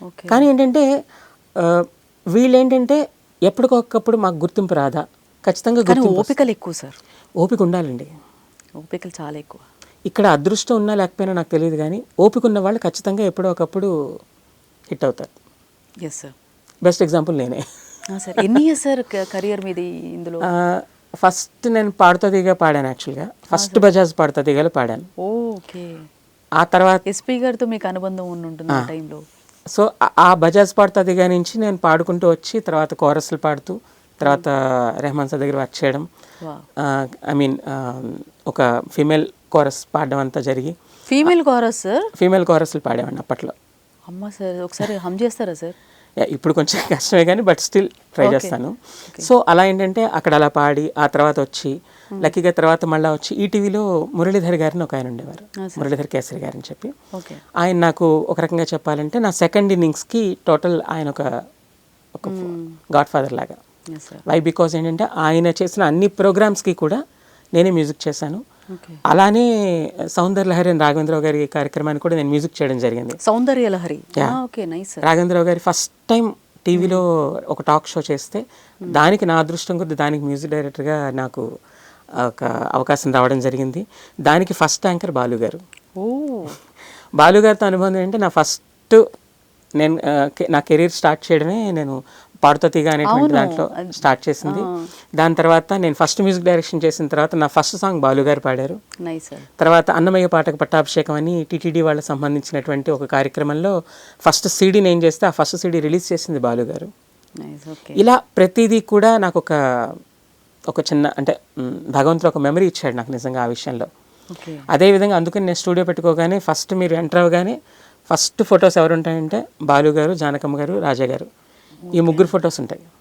Okay. కానీ ఏంటంటే వీళ్ళేంటంటే ఎప్పటికొకప్పుడు మాకు గుర్తింపు రాదా, ఖచ్చితంగా కానీ గుర్తింపు ఓపికలు ఎక్కువ సార్, ఓపిక ఉండాలండి. ఓపికలు చాలా ఎక్కువ. ఇక్కడ అదృష్టం ఉన్నా లేకపోయినా నాకు తెలియదు, కానీ ఓపిక ఉన్న వాళ్ళు ఖచ్చితంగా ఎప్పుడో ఒకప్పుడు హిట్ అవుతారు. Yes sir. బెస్ట్ ఎగ్జాంపుల్ నేనే. సార్ ఎన్ని ఇయర్స్ సార్ కెరియర్ మీది ఇందులో? ఫస్ట్ నేను పాడుతా దిగా పాడాను. యాక్చువల్గా ఫస్ట్ బజాజ్ పాడుతా దిగాలో పాడాను. ఓకే. ఆ తర్వాత ఎస్పీ గారితో మీకు అనుబంధం ఉంటుంది ఆ టైంలో. సో ఆ బజాజ్ పాడుతా దిగా నుంచి నేను పాడుకుంటూ వచ్చి తర్వాత కోరస్లు పాడుతూ తర్వాత రెహమాన్ సార్ దగ్గర వర్క్ చేయడం, ఐ మీన్ ఒక ఫీమేల్ కోరస్ పాడడం అంతా జరిగి. Female chorus sir? ఫీమేల్ కోరస్లు పాడేవాడిని అప్పట్లో. అమ్మ సార్, ఒకసారి హమ్ చేస్తారా సార్? ఇప్పుడు కొంచెం కష్టమే కానీ బట్ స్టిల్ ట్రై చేస్తాను. సో అలా ఏంటంటే అక్కడ అలా పాడి ఆ తర్వాత వచ్చి లక్కీగా తర్వాత మళ్ళీ వచ్చి ఈటీవీలో మురళీధర్ గారిని ఒక ఆయన ఉండేవారు, మురళీధర్ కేసరి గారని చెప్పి. ఆయన నాకు ఒక రకంగా చెప్పాలంటే నా సెకండ్ ఇన్నింగ్స్కి టోటల్ ఆయన ఒక గాడ్ ఫాదర్ లాగా. వై బికాజ్ ఏంటంటే ఆయన చేసిన అన్ని ప్రోగ్రామ్స్కి కూడా నేనే మ్యూజిక్ చేశాను. అలానే సౌందర్య లహరి అని రాఘవేంద్రరావు గారి కార్యక్రమాన్ని కూడా నేను మ్యూజిక్ చేయడం జరిగింది. సౌందర్య లహరి రాఘవేంద్రరావు గారి ఫస్ట్ టైం టీవీలో ఒక టాక్ షో చేస్తే దానికి నా అదృష్టం కొద్ది దానికి మ్యూజిక్ డైరెక్టర్గా నాకు ఒక అవకాశం రావడం జరిగింది. దానికి ఫస్ట్ యాంకర్ బాలు గారు. బాలు గారితో అనుబంధం ఏంటంటే నేను నా కెరీర్ స్టార్ట్ చేయడమే నేను పాడుతా తీగ అనేటువంటి దాంట్లో స్టార్ట్ చేసింది. దాని తర్వాత నేను ఫస్ట్ మ్యూజిక్ డైరెక్షన్ చేసిన తర్వాత నా ఫస్ట్ సాంగ్ బాలు గారు పాడారు. తర్వాత అన్నమయ్య పాటకు పట్టాభిషేకం అని టీటీడీ వాళ్ళకి సంబంధించినటువంటి ఒక కార్యక్రమంలో ఫస్ట్ సీడీ నేను చేస్తే ఆ ఫస్ట్ సీడీ రిలీజ్ చేసింది బాలు గారు. ఇలా ప్రతిదీ కూడా నాకు ఒక చిన్న అంటే భగవంతుడు ఒక మెమరీ ఇచ్చాడు నాకు నిజంగా ఆ విషయంలో. అదేవిధంగా అందుకని నేను స్టూడియో పెట్టుకోగానే ఫస్ట్ మీరు ఎంటర్ అవ్వగానే ఫస్ట్ ఫొటోస్ ఎవరు ఉంటాయంటే బాలు గారు, జానకమ్మ గారు, రాజా గారు, ఈ ముగ్గురు ఫొటోస్ ఉంటాయి.